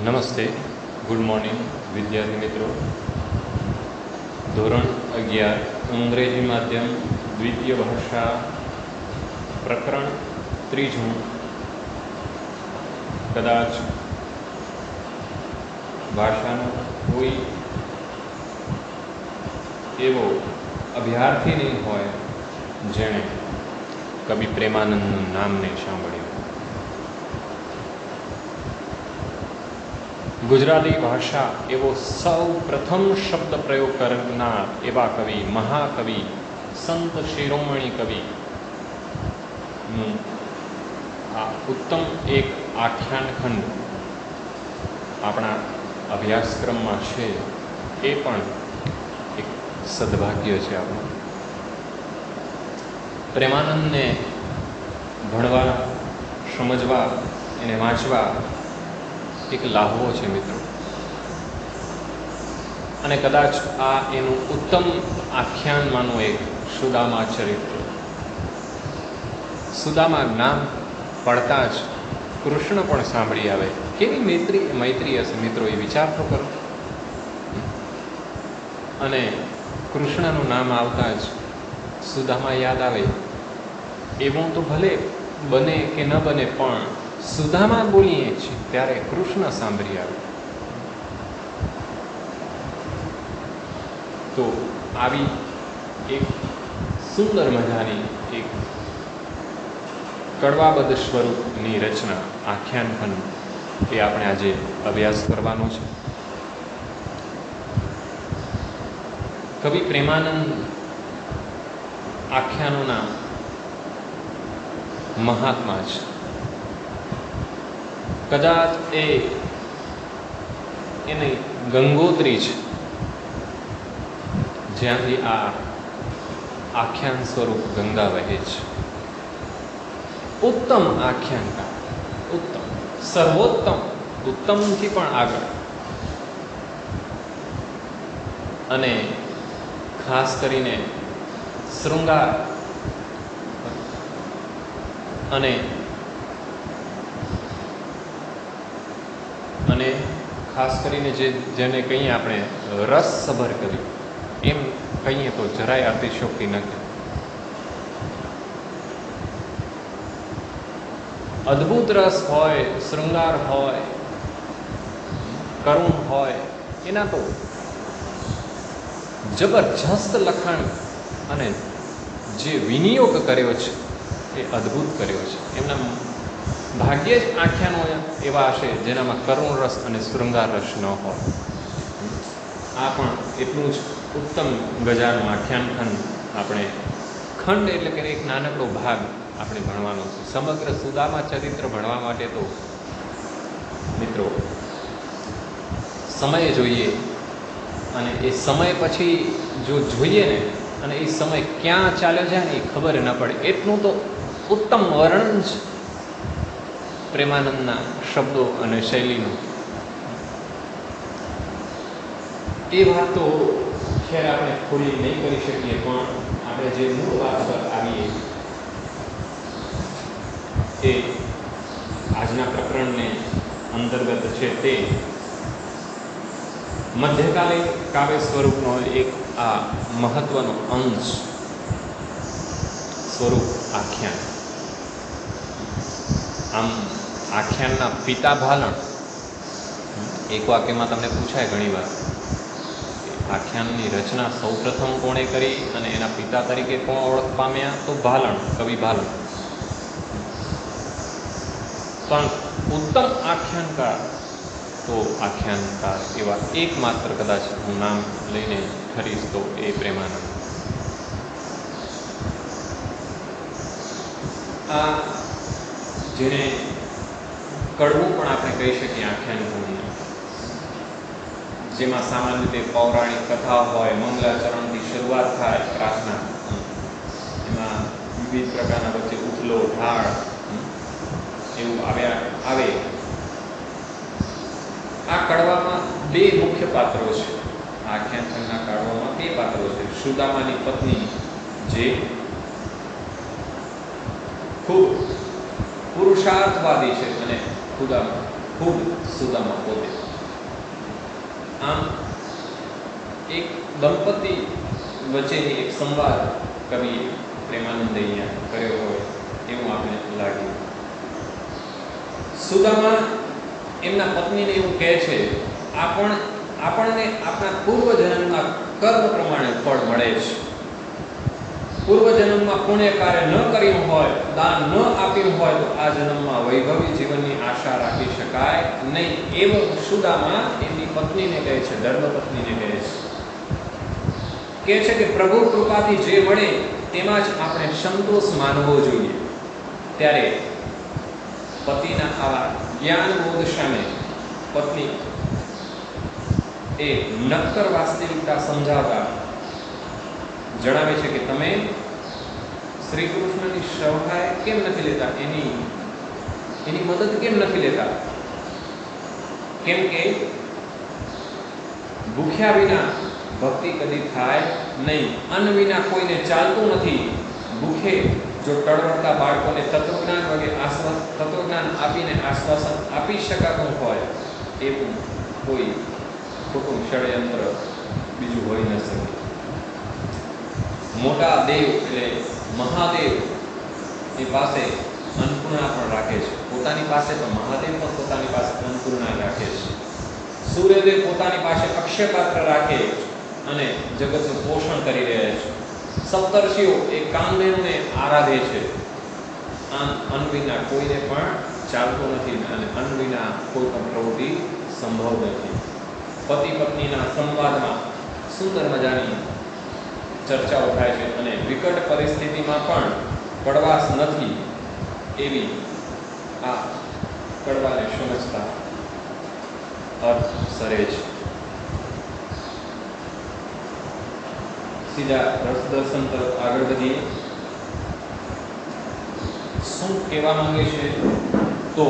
નમસ્તે, good morning વિદ્યાર્થી મિત્રો. ધોરણ 11 અંગ્રેજી માધ્યમ દ્વિતીય ભાષા પ્રકરણ 3. કદાચ ભાષાનો કોઈ એવો અભ્યાર્થી નહીં હોય જેણે કવિ પ્રેમાનંદનું નામ નહીં સાંભળ્યું. ગુજરાતી ભાષા એવો સૌ પ્રથમ શબ્દ પ્રયોગ કરનાર એવા કવિ, મહાકવિ, સંત શિરોમણી કવિનું આ ઉત્તમ એક આખ્યાન ખંડ આપણા અભ્યાસક્રમમાં છે. એ પણ એક સદભાગ્ય છે આપણું. પ્રેમાનંદને ભણવા, સમજવા, એને વાંચવા એક લાહવો છે મિત્રો. અને કદાચ આ એનું ઉત્તમ આખ્યાનમાંનું એક સુદામા ચરિત્ર. સુદામા નામ પડતા જ કૃષ્ણ પણ સાંભળી આવે. કેવી મૈત્રી હશે મિત્રો, એ વિચાર તો કરો. અને કૃષ્ણનું નામ આવતા જ સુદામા યાદ આવે. એવું તો ભલે બને કે ન બને, પણ સુદામા બોલીએ છીએ ત્યારે કૃષ્ણ સાંભળી આવે. તો આવી એક સુંદર મજાની એક કડવાબદ્ધ સ્વરૂપની રચના, આખ્યાન ખંડ, એ આપણે આજે અભ્યાસ કરવાનો છે. કવિ પ્રેમાનંદ આખ્યાનોના મહાત્મા છે. કદાચ એની ગંગોત્રી છે જ્યાંથી આ આખ્યાન સ્વરૂપ ગંગા વહે છે. ઉત્તમ આખ્યાનકાર, ઉત્તમ, સર્વોત્તમ, ઉત્તમથી પણ આગળ. અને ખાસ કરીને શૃંગાર અને ખાસ કરીને જેને કહીએ આપણે રસસભર કરી, એમ કહીએ તો જરાય અતિશયોક્તિ ન કહેવાય. અદ્ભુત રસ હોય, શૃંગાર હોય, કરુણ હોય, એના તો જબરજસ્ત લખાણ અને જે વિનિયોગ કર્યો છે એ અદ્ભુત કર્યો છે. એમના ભાગ્યે જ આખ્યાનો એવા હશે જેનામાં કરુણ રસ અને શૃંગાર રસ ન હોય. આ પણ એટલું જ ઉત્તમ ગજાનું આખ્યાન ખંડ આપણે, ખંડ એટલે કે એક નાનકડો ભાગ આપણે ભણવાનો છે. સમગ્ર સુદામા ચરિત્ર ભણવા માટે તો મિત્રો સમય જોઈએ, અને એ સમય પછી જો જોઈએ ને, અને એ સમય ક્યાં ચાલ્યો જાય ને એ ખબર ન પડે. એટલું તો ઉત્તમ વર્ણન છે પ્રેમાનંદના શબ્દો અને શૈલીનું. એ વાત તો ખેર આપણે થોડી નહીં કરી શકીએ, પણ આપણે જે મૂળ વાત પર આવીએ એ આજના પ્રકરણને અંતર્ગત છે. તે મધ્યકાલીન કાવ્ય સ્વરૂપનો એક આ મહત્વનો અંશ સ્વરૂપ આખ્યાન. આમ આખ્યાનના પિતા ભાલણ, એક વાક્યમાં તમને પૂછાય ઘણીવાર આખ્યાનની રચના સૌપ્રથમ કોણે કરી અને એના પિતા તરીકે કોણ ઓળખ પામ્યા? તો ભાલણ, કવિ ભાલણ. પણ ઉત્તમ આખ્યાનકાર તો આખ્યાનકાર એવા એકમાત્ર કદાચ હું નામ લઈને ખરીશ તો એ પ્રેમાનંદ. આ જેને કડવું પણ આપણે કહી શકીએ આખ્યાન ખંડને, જેમાં સામાન્ય રીતે પૌરાણિક કથા હોય, મંગલાચરણથી શરૂઆત થાય, પ્રાર્થના, એમાં વિવિધ પ્રકારના વચ્ચે ઉથલો ઢાળ એવું આવે. આ કડવામાં બે મુખ્ય પાત્રો છે. આખ્યાન ખંડના કડવામાં બે પાત્રો છે. સુદામાની પત્ની જે ખૂબ પુરુષાર્થવાદી છે અને ખુદામાં ખુદ સુદામા પોતે. આમ એક દંપતી વચ્ચેની એક સંવાદ કવિ પ્રેમાનંદ અહીંયા કર્યો હોય એવું આપણે લાગ્યું. સુદામા એમના પત્નીને એવું કહે છે, આપણને આપણા પૂર્વજન્મના કર્મ પ્રમાણે ફળ મળે છે. પૂર્વજન્મમાં પુણ્ય કાર્ય ન કર્યું હોય, દાન ન આપ્યું હોય તો આ જન્મમાં વૈભવી જીવનની આશા રાખી શકાય નહીં. એવું સુદામા એમની પત્નીને કહે છે, ધર્મપત્નીને કહે છે કે પ્રભુ કૃપાથી જે મળે તેમાં જ આપણે સંતોષ માનવો જોઈએ. ત્યારે પતિના આવા જ્ઞાનબોધ સામે પત્ની એ નક્કર વાસ્તવિકતા સમજાવતા જણાવે છે કે તમે શ્રી કૃષ્ણની સહાય કેમ નથી લેતા, એની મદદ કેમ નથી લેતા? કેમ કે ભૂખ્યા વિના ભક્તિ કદી થાય નહીં. અન્ન વિના કોઈને ચાલતું નથી. ભૂખે જો ટળવળતા બાળકોને તત્વજ્ઞાન આપીને આશ્વાસન આપી શકાતું હોય એવું કોઈ ખોટું ષડયંત્ર બીજું હોઈ ન શકે. મોટા દેવ એટલે મહાદેવ એ પાસે અન્નપૂર્ણા પણ રાખે છે. પોતાની પાસે તો મહાદેવ પણ પોતાની પાસે અન્નપૂર્ણા રાખે છે. સૂર્યદેવ પોતાની પાસે અક્ષયપાત્ર રાખે અને જગતનું પોષણ કરી રહ્યા છે. સપ્તર્ષિઓ એ કામધેનુને આરાધે છે. આમ અન્ન વિના કોઈને પણ ચાલતું નથી અને અન્ન વિના કોઈ પણ પ્રવૃત્તિ સંભવ નથી. પતિ પત્નીના સંવાદમાં સુંદર મજાની ચર્ચાઓ થાય છે અને વિકટ પરિસ્થિતિમાં પણ કડવાશ નથી એવી આ કડવાને સમજતા અર્થ સરે છે. સીધા રસ દર્શન તરફ આગળ વધીએ. શું કહેવા માંગે છે? તો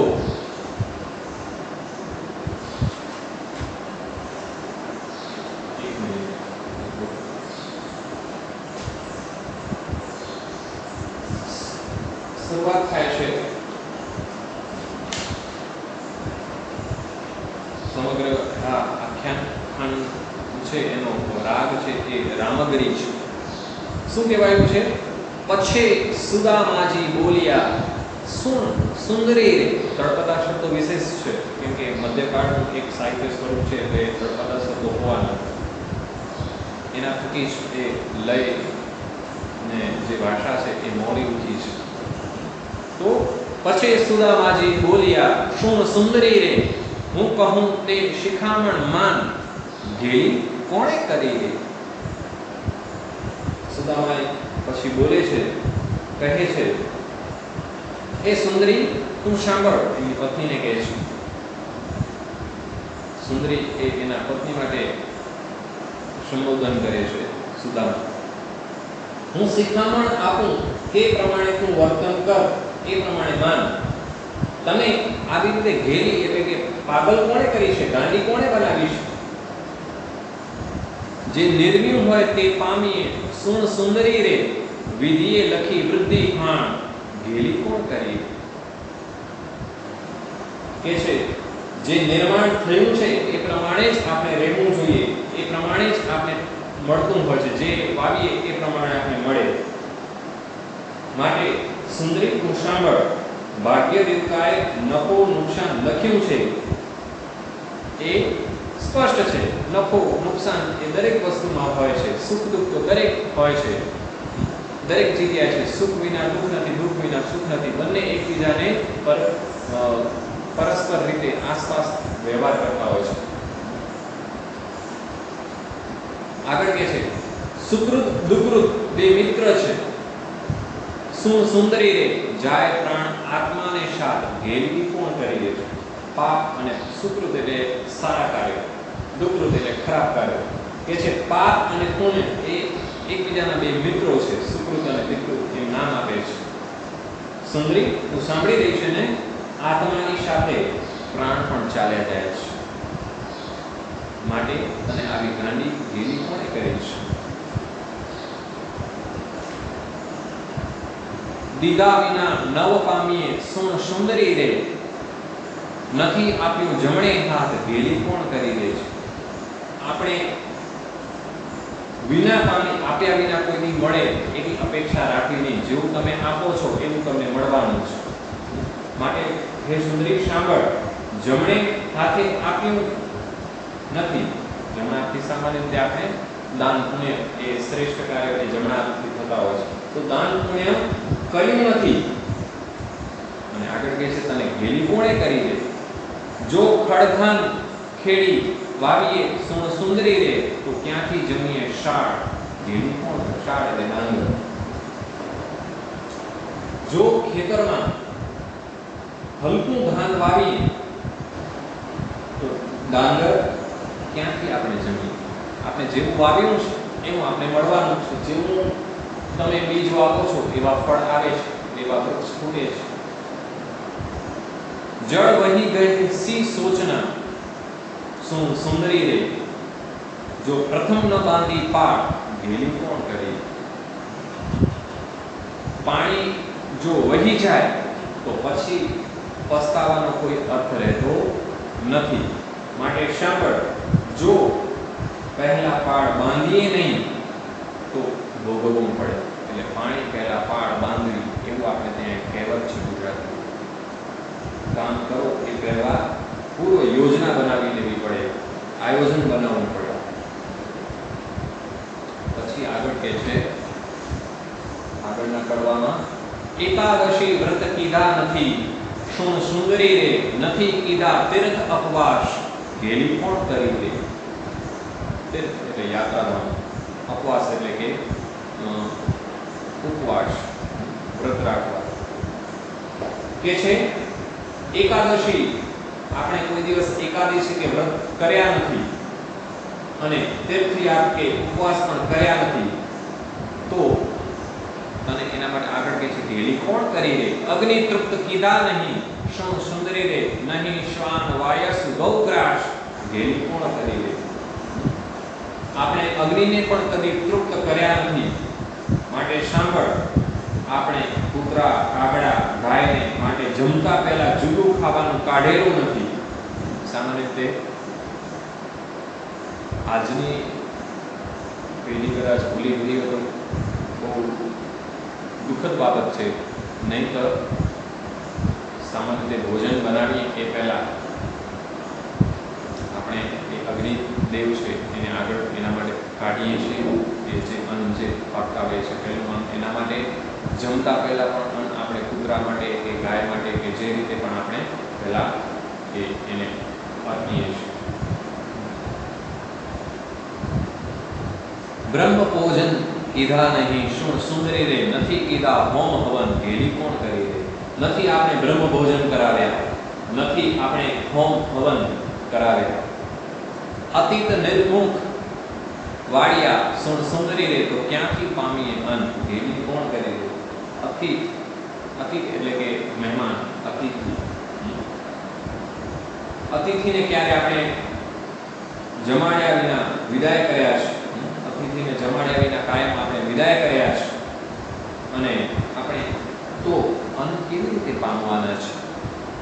શરૂઆત થાય છે સમગ્ર આ આખ્યાન છે એનો રાગ છે એ રામગરી છે. શું કહેવાયું છે? પછી સુદામાજી બોલ્યા, સુન સુંદરી રે. તળપદા શબ્દો વિશેષ છે કેમ કે મધ્યકાળનું એક સાહિત્ય સ્વરૂપ છે એટલે તળપદા શબ્દો હોવાના. એના થકી જ એ લય ને જે ભાષા છે એ મોડી ઉઠી છે. તો પછી સુદામાજી બોલ્યા, શું સુંદરી રે, હું કહું તે શિખામણ માન, ઘેલી કોણે કરી રે. સુદામા પછી બોલે છે, કહે છે, એ સુંદરી તું સાંભળ. એની પત્નીને કહે છે. સુંદરી એ એના પત્ની માટે સંબોધન કરે છે સુદામા. હું શિખામણ આપું તે પ્રમાણે તું વર્તન કર, એ પ્રમાણે માન. તને આવી રીતે ઘેરી એટલે કે પાગલ કોણે કરી છે, ગાંડી કોણે બનાવી છે? જે નિર્મ્યું હોય તે પામીએ, સુણ સુંદરી રે, વિધિએ લખી વૃદ્ધિ ખાણ, ઘેલી કોણ કરી? કે છે જે નિર્માણ થયું છે એ પ્રમાણે જ આપણે રહેવું જોઈએ, એ પ્રમાણે જ આપણે મળતું હોય છે. જે વાવીએ એ પ્રમાણે આપણે મળે. માટે સુંદરી તું સાંભળ, ભાગ્ય દેવતાએ નફો નુકસાન લખ્યું છે એ સ્પષ્ટ છે. નફો નુકસાન એ દરેક વસ્તુમાં હોય છે. સુખ દુઃખ તો દરેક હોય છે, દરેક જગ્યાએ છે. સુખ વિના દુઃખ નથી, દુઃખ વિના સુખ નથી. બંને એકબીજાને પરસ્પર રીતે આસપાસ વ્યવહાર કરતા હોય છે. આગળ કે છે, સુકૃત દુકૃત બે મિત્ર છે. સુન સુંદરી રે, જાય પ્રાણ આત્માને સાથ, ઘેરી કોણ કરી દે છે. પાપ અને સુકૃત એટલે સારા કાર્ય, દુકૃત એટલે ખરાબ કાર્ય. કે છે પાપ અને પુણ્ય એ એકબીજાના બે મિત્રો છે. સુકૃત અને વિકૃત એમ નામ આપે છે. સુંદરી તું સાંભળી રહી છે ને, આત્માની સાથે પ્રાણ પણ ચાલ્યા જાય છે. માટે તને આવી ગાંડી ઘેલી કોણે કરી છે? દીદા વિના નવ પામીએ, સુણ સુંદરી રે, નથી આપ્યું જમણે હાથ ઘેલી કોણ કરી દે છે. આપણે વિના પાણી આપ્યા વિના કોઈની મળે એવી અપેક્ષા રાખવી નહીં. જેવું તમે આપો છો એવું તમને મળવાનું છે. માટે હે સુંદરી સાંભળ, જમણે હાથે આપ્યું નથી. જમણા હાથથી સામાન્ય રીતે આપણે દાન પુણ્ય એ શ્રેષ્ઠ કાર્ય એ જમણા હાથથી થતા હોય છે. તો દાન પુણ્ય કર્યું નથી અને આગળ કહે છે તને ઘેલી કોણે કરી દે. જો ખડખાન ખેડી વાવીએ સુંદરી રે તો ક્યાંથી જમીએ શાળ. ઘેલી કોણ? શાળ એટલે ડાંગર. જો ખેતરમાં હલકું ધાન વાવીએ તો ડાંગર ક્યાંથી આપણે જમીએ. આપણે જેવું વાવ્યું છે એવું આપણે મળવાનું છે. જેવું તમે બીજ વાવો છો એવા ફળ આવે છે, એવા વૃક્ષ ફૂટે છે. જળ વહી ગઈ સી સોચના સુંદરી રે. જો પ્રથમ ન બાંધી પાળ ઘેલી કોણ કરી. પાણી જો વહી જાય તો પછી પસ્તાવાનો કોઈ અર્થ રહેતો નથી. માટે સાંભળ, જો પહેલા પાળ બાંધીએ નહીં તો ભોગવવું પડે. એટલે પાણી પહેલા પાળ બાંધવી એવું આપણે ત્યાં કહેવત છે ગુજરાતમાં. કામ કરો એ પહેલા પૂર્વ યોજના બનાવી લેવી પડે, આયોજન બનાવવું પડે. પછી આગળ કે છે આગળના કરવામાં એકાદશી વ્રત કીધા નથી શું સુંદરી રે. નથી કીધા તીર્થ અપવાસ ઘેલી કોણ કરી દે. તીર્થ એટલે યાત્રાનો, અપવાસ એટલે કે ઉપવાસ, વ્રત રાખવા. કે છે એકાદશી આપણે કોઈ દિવસ એકાદશી કે વ્રત કર્યા નથી અને તીર્થયાત્રા કે ઉપવાસ પણ કર્યા નથી તો તને એના માટે આગળ કે છે ઘેલી કોણ કરી દે. અગ્નિ તૃપ્ત કીધા નહીં શું સુંદરી રે. નહીં શ્વાન વાયસ ગૌગ્રાસ ઘેલી કોણ કરી દે. આપણે અગ્નિને પણ કદી તૃપ્ત કર્યા નથી. માટે સાંભળ, આપણે કૂતરા કાગડા ગાયને માટે જમતા પહેલા જુદું ખાવાનું કાઢેલું નથી. સામાન્ય રીતે આજની પેઢી કદાચ ભૂલી ગઈ હોય તો બહુ દુઃખદ બાબત છે. નહીં તો સામાન્ય રીતે ભોજન બનાવીએ એ પહેલા આપણે એ અગ્નિદેવ છે એને આગળ એના માટે કાઢીએ છીએ. એ જે અન્ન જે પકાવે છે પહેલું અન્ન એના માટે જમતા પહેલા પણ અન્ન આપણે કૂતરા માટે કે ગાય માટે કે જે રીતે પણ આપણે પહેલા એને અર્પીએ છીએ. બ્રહ્મ ભોજન કીધા નહીં શું સુંદરી રે. નથી કીધા હોમ હવન ઘેલી કોણ કરી દે. નથી આપણે બ્રહ્મ ભોજન કરાવ્યા, નથી આપણે હોમ હવન કરાવ્યા. અતીત નિર્મુખ વાડિયા સુંદરી રે તો ક્યાંથી પામીએ અન્ન ઘેલી કોણ કરી દે. અતીત, અતીત એટલે કે મહેમાન, અતિથિ. અતિથિને ક્યારે આપણે જમાડ્યા વિના વિદાય કર્યા છે. અતિથિને જમાડ્યા વિના કાયમ આપણે વિદાય કર્યા છે અને આપણે તો અન્ન કેવી રીતે પામવાના છે.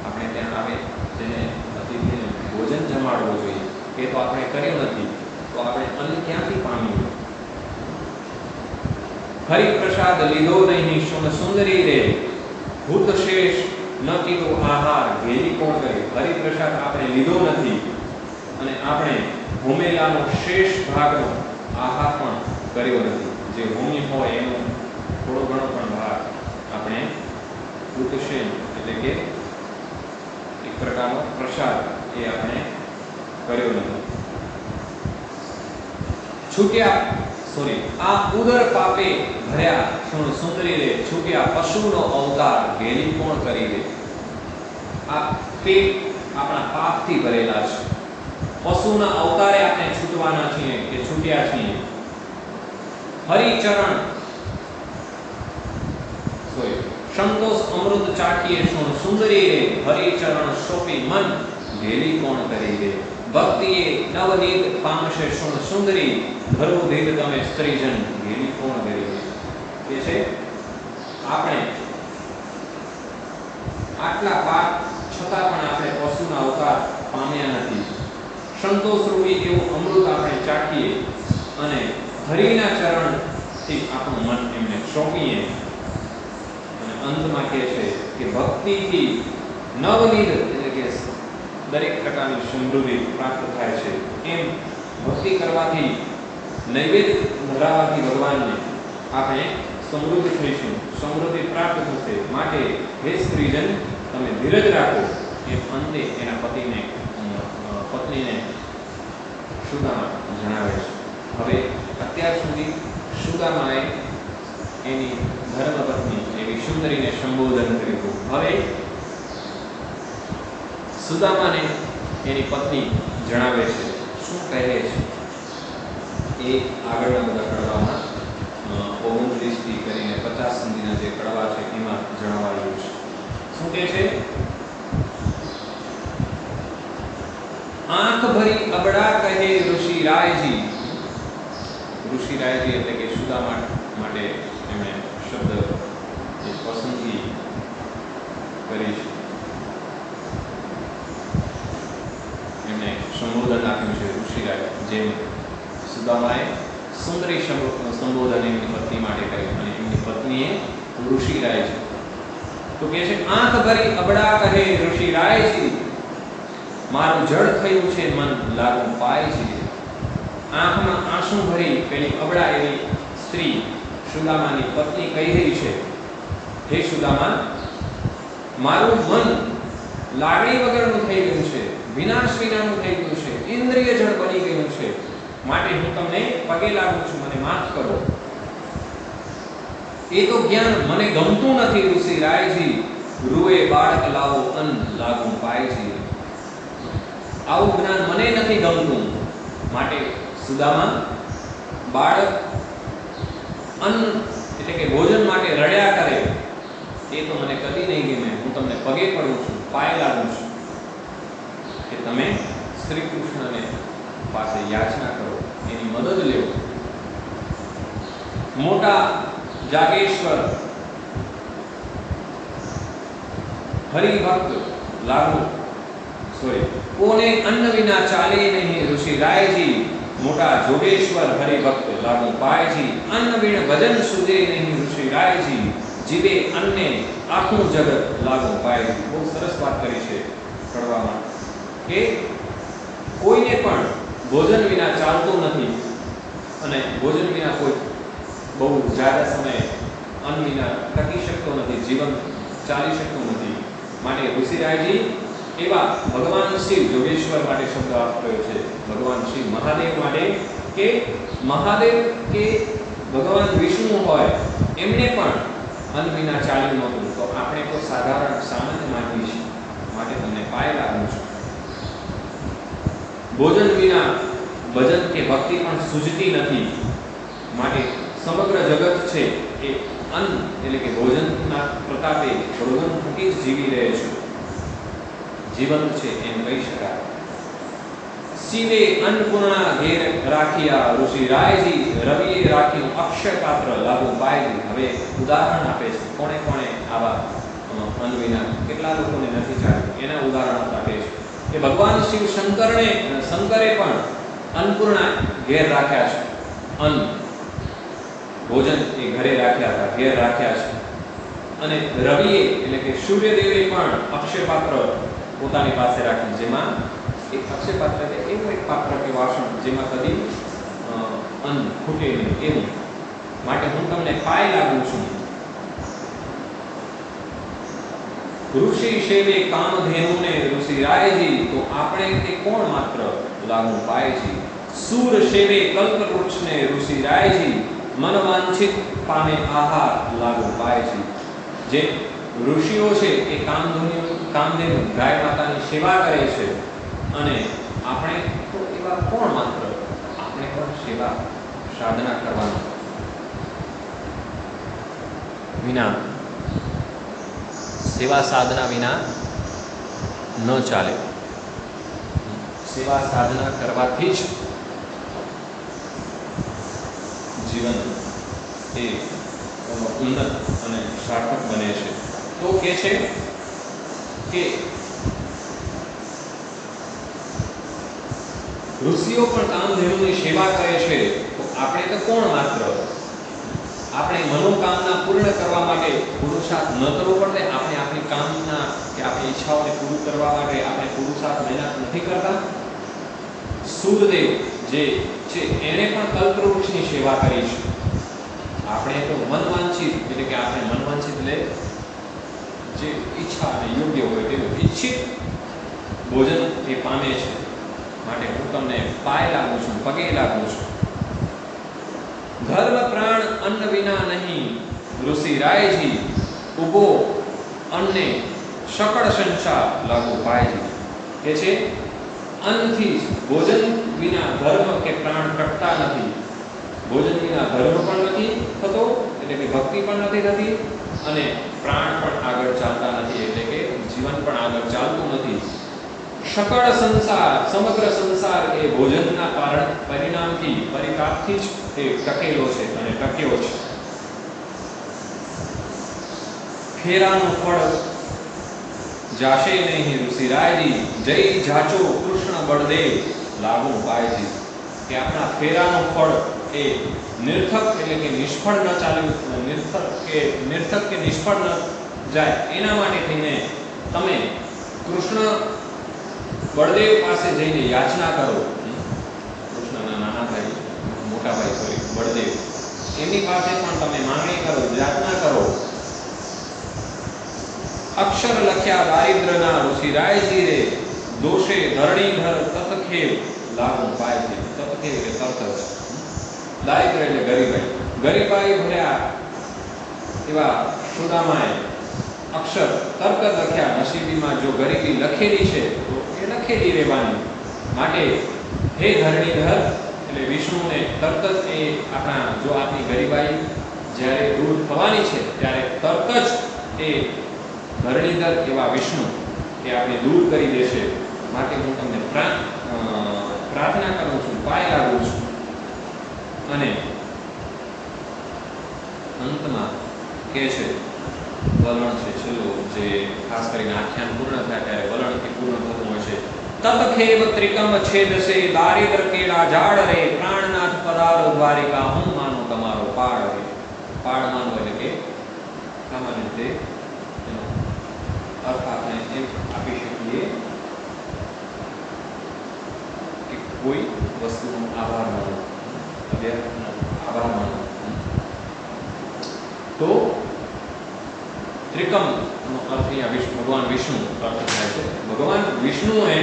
આપણે ત્યાં આવે જેને અતિથિને ભોજન જમાડવું જોઈએ એ તો આપણે કર્યું નથી તો આપણે અન્ન ક્યાંથી પામીએ. હરિ પ્રસાદ લીધો નહીં શું સુંદરી રે. ભૂત શેષ ન કીધો આહાર ઘેલી કોણ કરે. હરિ પ્રસાદ આપણે લીધો નથી અને આપણે હોમેલાનો શેષ ભાગનો આહાર પણ કર્યો નથી. જે હોમી હોય એનો થોડો ઘણો પણ ભાગ આપણે ભૂતશેન એટલે કે એક પ્રકારનો પ્રસાદ એ આપણે કર્યો નથી. છૂટ્યા આ ઉદર પાપે ભર્યા શું સુંદરી રે. છૂટ્યા પશુનો અવતાર ઘેલી કોણ કરી દે. આ પેટ આપણા પાપથી ભરેલા છે. પશુના અવતારે આપણે છૂટવાના છીએ કે છૂટ્યા છીએ. હરિચરણ સંતોષ અમૃત ચાખીએ શું સુંદરી રે. હરિચરણ સોપી મન ઘેલી કોણ કરી દે. ભક્તિએ નવનીત પામશે શું સુંદરી. ભરવું દીધ તમે સ્ત્રીજન ઘેલી કોણ કરી દે. કે છે આપણે આટલા પાપ છતાં પણ આપણે પશુના સંતોષ રૂપી એવું અમૃત આપણે ચાખીએ અને હરિના ચરણથી આપણું મન એમને સોંપીએ. અને અંતમાં કહે છે કે ભક્તિથી નવનીત એટલે કે દરેક પ્રકારની સમૃદ્ધિ પ્રાપ્ત થાય છે. એમ ભક્તિ કરવાથી, નૈવેદ્ય ધરાવવાથી ભગવાનને આપણે સમૃદ્ધ થઈશું, સમૃદ્ધિ પ્રાપ્ત થશે. માટે હે સ્ત્રીજન, તમે ધીરજ રાખો. એ અંતે એના પત્નીને સુદામા જણાવે છે. હવે અત્યાર સુધી સુદામાએ એની ધર્મપત્ની એવી સુંદરીને સંબોધન કર્યું. હવે સુદામાને એની પત્ની જણાવે છે, શું કહે છે એ આગળના બધા કડવામાં 29 થી કરીને 50 સુધીના જે કડવા છે એમાં જણાવાયું છે. શું કહે છે? આંખ ભરી અબડા કહે ઋષિરાયજી. ઋષિરાયજી એટલે કે સુદામા માટે એમણે શબ્દ પસંદગી કરી છે. એમણે સંબોધન આપ્યું છે ઋષિરાય. જેમ સુદામાએ સુંદરી સંબોધન એમની પત્ની માટે કર્યું અને એમની પત્નીએ ઋષિરાય છે. તો કહે છે, આંખ ભરી અબડા કહે ઋષિરાયજી, મારું જડ થયું છે મન લાગુ પાય છે. આંખમાં આંસુ ભરી પેલી અબડા એવી સ્ત્રી સુદામાની પત્ની કહી રહી છે, હે સુદામા, મારું મન લાગણી વગરનું થઈ ગયું છે, વિનાશ વિનાનું થઈ ગયું છે, ઇન્દ્રિય જળ બની ગયું છે. માટે હું તમને પગે લાગુ છું, મને માફ કરો. એ તો જ્ઞાન મને ગમતું નથી ઋષિરાયજી, રૂએ બાળક લાવો અન્ન લાગુ પાયજી. આવું જ્ઞાન મને નથી ગમતું. માટે સુદામા, બાળક અન્ન એટલે કે ભોજન માટે રડ્યા કરે એ તો મને કદી નહીં ગમે. હું તમને પગે પડું છું, પાય લાગુ છું કે તમે શ્રી કૃષ્ણને પાસે યાચના કરો, એની મદદ લેવો. મોટા જાગેશ્વર હરિભક્ત લાગુ કોને અન્ન વિના ચાલે નહીં ઋષિરાયજી. મોટા જોગેશ્વર હરિભક્ત લાગુ પાયજી. અન્ન વિણ ભજન સુજે નહીં ઋષિરાયજી. જીવે અન્ને આખું જગત લાગુ પાયજી. બહુ સરસ વાત કરી છે કડવામાં કે કોઈને પણ ભોજન વિના ચાલતું નથી અને ભોજન વિના કોઈ બહુ જ્યાદા સમય અન્ન વિના ટકી શકતો નથી, જીવન ચાલી શકતું નથી. માટે ઋષિરાયજી એવા ભગવાન શિવ, જોગેશ્વર માટે શબ્દ વાપર્યો છે, ભગવાન શિવ મહાદેવ માટે, કે મહાદેવ કે ભગવાન વિષ્ણુ હોય એમને પણ અન્ન વિના ચાલ્યું નહોતું. તો આપણે તો સાધારણ સામાન્ય માનવી છીએ. માટે તમને પાય લાગુ છું. ભોજન વિના ભજન કે ભક્તિ પણ સૂઝતી નથી. માટે સમગ્ર જગત છે એ અન્ન એટલે કે ભોજનના પ્રતાપે ભોજન થકી જ જીવી રહે છે, જીવન છે એમ કહી શકાય. શિવે અન્નપૂર્ણા ઘેર રાખ્યા ઋષિરાયજી, રવિએ રાખ્યું અક્ષય પાત્ર લાગુ પાયજી. હવે ઉદાહરણ આપે છે કોણે કોણે આવા અન્ન વિના કેટલા લોકોને નથી ચાલ્યું એના ઉદાહરણ આપે છે કે ભગવાન શિવ શંકરે પણ અન્નપૂર્ણા ઘેર રાખ્યા છે. અન્ન ભોજન એ ઘરે રાખ્યા હતા, ઘેર રાખ્યા છે. અને રવિએ એટલે કે સૂર્યદેવે પણ અક્ષય પાત્ર પોતાની પાસે રાખ્યું, જેમાં એક અક્ષય પાત્ર એટલે એવું એક પાત્ર કે વાસણ જેમાં કદી અન્ન ખૂટે નહીં એવું. માટે હું તમને પાય લાગુ છું. ઋષિ સેવે કામધેનુને ઋષિરાયજી, તો આપણે તે કોણ માત્ર લાગુ પાયજી. સૂર સેવે કલ્પવૃક્ષને ઋષિરાયજી, મનવાંછિત પામે આહાર લાગુ પાયજી. જે ઋષિઓ છે એ કામધેનુ ગાય માતાની સેવા કરે છે અને આપણે તો એવા કોણ માત્ર, આપણે પણ સેવા સાધના કરવાનું વિના, સેવા સાધના વિના ન ચાલે. સેવા સાધના કરવાથી જ જીવન એ ઉન્નત અને સાર્થક બને છે. તો કે છે કે ઋષિઓ પણ કામધેનુની સેવા કરે છે, તો આપણે તો કોણ માત્ર? આપણે મનોકામના પૂર્ણ કરવા માટે પુરુષાર્થ ન કરવો પડે? આપણે આપણી કામના કે આપણી ઈચ્છાઓને પૂરું કરવા માટે આપણે પુરુષાર્થ મહેનત નથી કરતા? સૂર્યદેવ જે છે એણે પણ કલ્પવૃક્ષની સેવા કરી છે. આપણે તો મનવાંછિત એટલે કે આપણે મનવાંછિત એટલે જે ઈચ્છા અને યોગ્ય હોય તેવું ઈચ્છિત ભોજન એ પામે છે. માટે હું તમને પાય લાગુ છું, પગે લાગુ છું. ધર્મ પ્રાણ અન્ન વિના નહીં, ઋષિ રાયજી ઉભો અન્ને શકળ સંસાર લાગુ પાયજી. કે છે અન્નથી ભોજન વિના ધર્મ કે પ્રાણ ટકતા નથી. ભોજન વિના ધર્મ પણ નથી થતો, એટલે કે ભક્તિ પણ નથી થતી, અને પ્રાણ પણ આગળ ચાલતા નથી, એટલે કે જીવન પણ આગળ ચાલતું નથી. શકળ સંસાર, સમગ્ર સંસાર એ ભોજનના પરિણામથી પરિપાકથી જ એ ટકેલો છે અને ટક્યો છે. ફેરાનું ફળ જાશે નહીં ઋષિ રાયજી, જય જાચો કૃષ્ણ બળદેવ લાગુ પાયજી. કે આપણા ફેરાનું ફળ એ નિર્થક એટલે કે નિષ્ફળ ન ચાલ્યું, નિર્થક કે નિષ્ફળ ન જાય એના માટે થઈને તમે કૃષ્ણ બળદેવ પાસે જઈને યાચના કરો. કૃષ્ણના નાના ભાઈ, મોટા ભાઈ સોરી બળદેવ, એમની પાસે પણ તમે માંગણી કરો, યાચના કરો. અક્ષર લખ્યા દારિદ્રના ઋષિ રાયજી રે, દોષે ધરણીધર તતખેવ લાગુ પાયજી. તતખેવ એટલે તરત જ, દારિદ્ર એટલે ગરીબાઈ. ગરીબાઈ ભર્યા એવા સુદામાએ અક્ષર તર્ક લખ્યા. નસીબીમાં જો ગરીબી લખેલી છે તો એ લખેલી રહેવાની. માટે હે ધરણીધર એટલે વિષ્ણુને તરત જ એ આપણા જો આપણી ગરીબાઈ જ્યારે દૂર થવાની છે ત્યારે તરત જ એ ધરણીધર એવા વિષ્ણુ એ આપણે દૂર કરી દેશે. માટે હું તમને પ્રાર્થના કરું છું, પાય લાગુ છું. અને અંતમાં કે છે વલણ છે છેલ્લો, જે ખાસ કરીને આખ્યાન પૂર્ણ થાય ત્યારે વલણથી પૂર્ણ થતું હોય છે. તતખેવ ત્રિકમ છેદસે, દારિદ્ર કેલા ઝાડ રે, પ્રાણનાથ પધારો દ્વારિકા, હું માનું તમારો પાળ રે. પાળ માનવો એટલે કે સામાન્ય રીતે એનો અર્થ આપણે એમ આપી શકીએ કે કોઈ વસ્તુનો આભાર માનો, આભાર માનો. તો ત્રિકમ નો અર્થ અહીંયા ભગવાન વિષ્ણુ અર્થ થાય છે. ભગવાન વિષ્ણુએ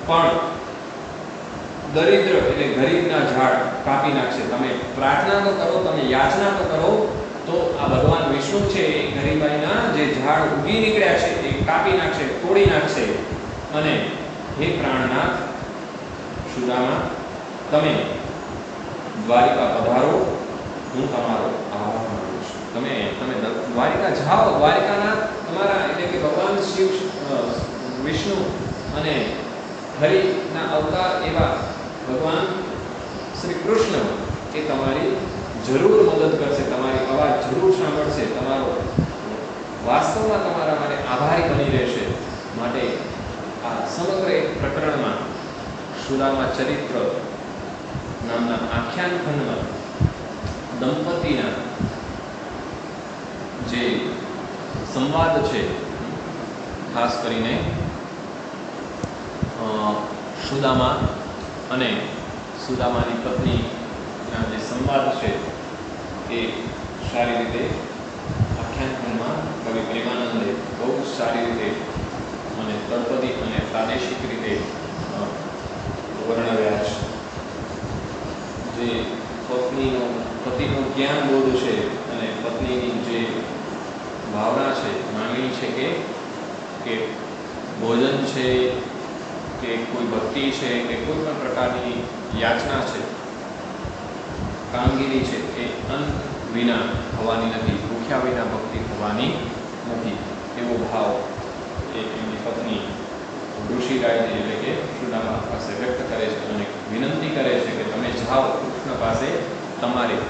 પણ દરિદ્ર એટલે ગરીબના ઝાડ કાપી નાખશે. તમે પ્રાર્થના તો કરો, તમે યાચના તો કરો, તો આ ભગવાન વિષ્ણુ છે એ ગરીબાઈના જે ઝાડ ઉગી નીકળ્યા છે એ કાપી નાખશે, તોડી નાખશે. અને હે પ્રાણનાથ સુદામા, તમે દ્વારિકા પધારો, હું તમારો આભાર માનું છું. તમે દ્વારિકા જાઓ. દ્વારિકાના તમારા એટલે કે ભગવાન શિવ, વિષ્ણુ અને હરિના અવતાર એવા ભગવાન શ્રી કૃષ્ણ એ તમારી જરૂર મદદ કરશે, તમારી અવાજ જરૂર સાંભળશે, તમારો વાસ્તવમાં તમારા માટે આભારી બની રહેશે. માટે આ સમગ્ર એક પ્રકરણમાં સુદામા ચરિત્ર નામના આખ્યાન ખંડમાં દંપતીના જે સંવાદ છે, ખાસ કરીને સુદામા અને સુદામાની પત્નીના જે સંવાદ છે એ સારી રીતે આખ્યાન ખંડમાં કવિ પ્રેમાનંદે બહુ સારી રીતે અને તળપદી અને પ્રાદેશિક રીતે વર્ણવ્યા છે. જે પતિનો જ્ઞાન બોધ છે અને પત્નીની જે ભાવના છે, માંગણી છે કે ભોજન છે કે કોઈ ભક્તિ છે કે કોઈ પણ પ્રકારની યાચના છે, કામગીરી છે, એ અન્ન વિના થવાની નથી, ભૂખ્યા વિના ભક્તિ થવાની નથી. એવો ભાવ એ એમની પત્ની ઋષિ રાયજી એટલે કે સુદામા પાસે વ્યક્ત કરે છે અને વિનંતી કરે છે કે તમે જાઓ કૃષ્ણ પાસે, તમારી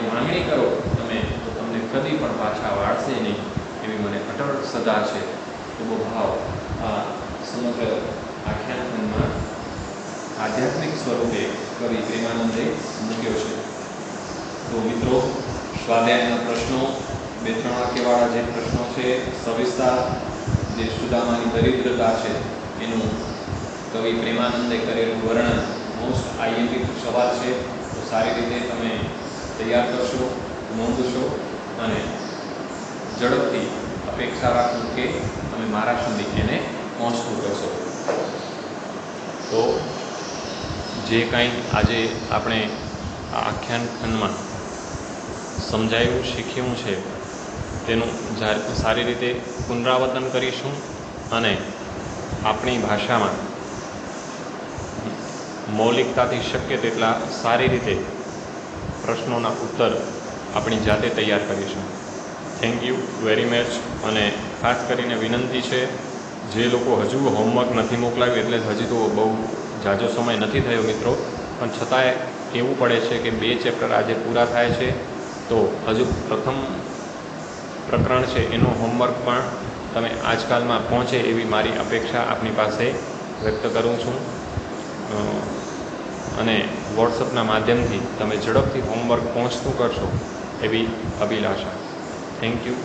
માંગણી કરો તમે, તો તમને કદી પણ પાછા વાળશે નહીં, એવી મને અટળ સદા છે. એવો ભાવ આ સમગ્ર આખ્યાન ખંડમાં આધ્યાત્મિક સ્વરૂપે કવિ પ્રેમાનંદે મૂક્યો છે. તો મિત્રો, સ્વાધ્યાયના પ્રશ્નો 2-3 વાક્યવાળા જે પ્રશ્નો છે, સવિસ્તાર જે સુદામાની દરિદ્રતા છે એનું કવિ પ્રેમાનંદે કરેલું વર્ણન મોસ્ટ આઈએમપી સવાલ છે. તો સારી રીતે તમે તૈયાર કરશો, નોંધશો અને ઝડપથી અપેક્ષા રાખું કે તમે મારા સુધી એને પહોંચતું કરશો. તો જે કાંઈ આજે આપણે આ આખ્યાન ખંડમાં સમજાયું, શીખ્યું છે તેનું સારી રીતે પુનરાવર્તન કરીશું અને આપણી ભાષામાં મૌલિકતાથી શક્ય તેટલા સારી રીતે પ્રશ્નોના ઉત્તર આપણી જાતે તૈયાર કરીશું. Thank you very much. અને ખાસ કરીને વિનંતી છે, જે લોકો હજુ હોમવર્ક નથી મોકલાવ્યું, એટલે હજી તો બહુ ઝાઝો સમય નથી થયો મિત્રો, પણ છતાંય એવું પડે છે કે 2 ચેપ્ટર આજે પૂરા થાય છે, તો હજુ પ્રથમ પ્રકરણ છે એનું હોમવર્ક પણ તમે આજકાલમાં પહોંચે એવી મારી અપેક્ષા આપની પાસે વ્યક્ત કરું છું. અને વોટ્સઅપના માધ્યમથી તમે ઝડપથી હોમવર્ક પહોંચતું કરશો એવી અભિલાષા. Thank you.